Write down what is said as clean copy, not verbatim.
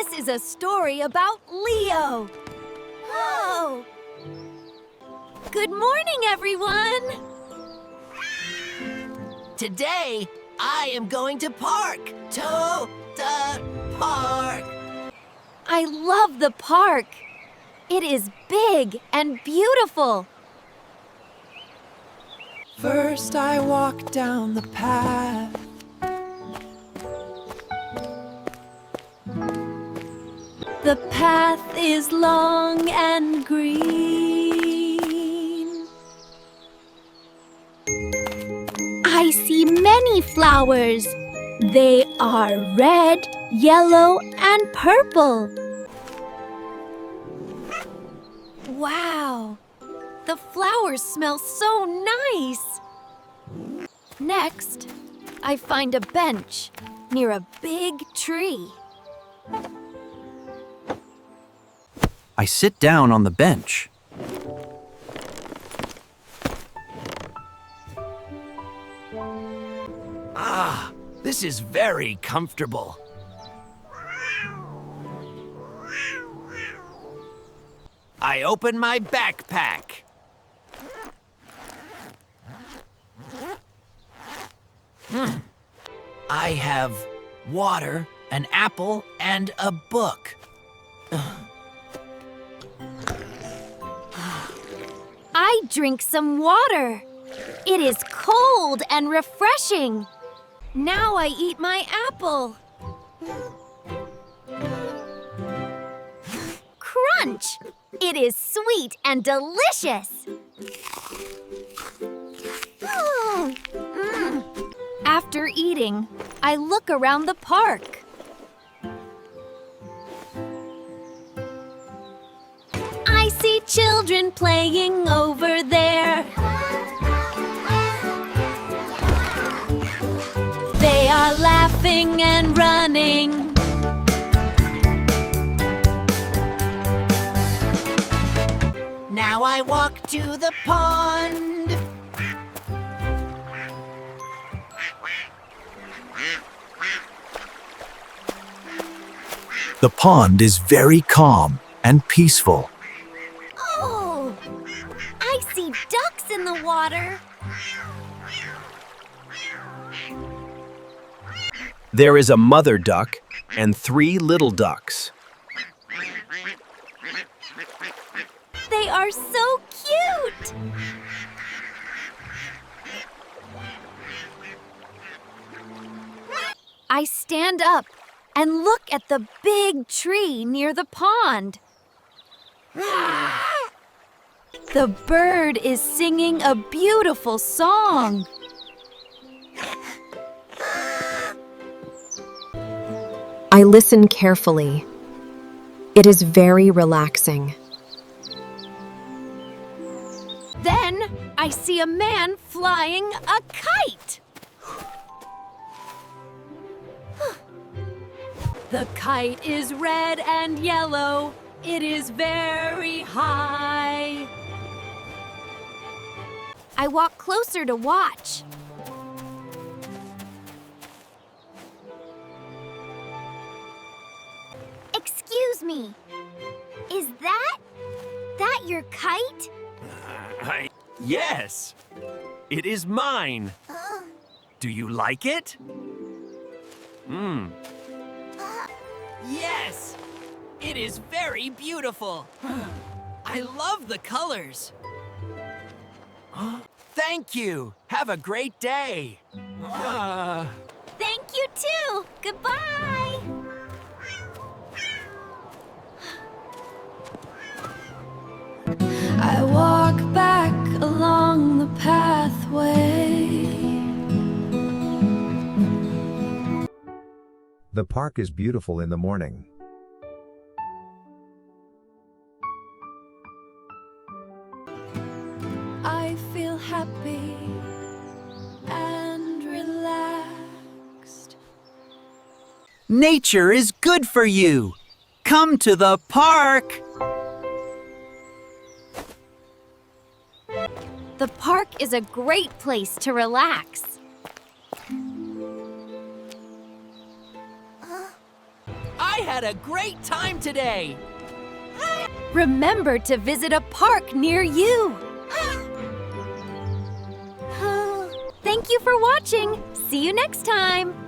This is a story about Leo. Oh! Good morning, everyone! Today, I am going to park. To the park. I love the park. It is big and beautiful. First I walk down the path. The path is long and green. I see many flowers. They are red, yellow, and purple. Wow! The flowers smell so nice. Next, I find a bench near a big tree. I sit down on the bench. Ah, this is very comfortable. I open my backpack. I have water, an apple, and a book. I drink some water. It is cold and refreshing. Now I eat my apple. Crunch! It is sweet and delicious. After eating, I look around the park. I see children playing over there. They are laughing and running. Now I walk to the pond. The pond is very calm and peaceful. Oh, I see ducks in the water. There is a mother duck and 3 little ducks. They are so cute. I stand up and look at the big tree near the pond. The bird is singing a beautiful song. I listen carefully. It is very relaxing. Then I see a man flying a kite. The kite is red and yellow. It is very high. I walk closer to watch. Excuse me. Is that your kite? Yes, it is mine. Do you like it? Yes, it is very beautiful. I love the colors. Thank you. Have a great day. Thank you too. Goodbye. I walk back along the pathway. The park is beautiful in the morning. I feel happy and relaxed. Nature is good for you. Come to the park. The park is a great place to relax. I I had a great time today. Remember to visit a park near you. Thank you for watching. See you next time.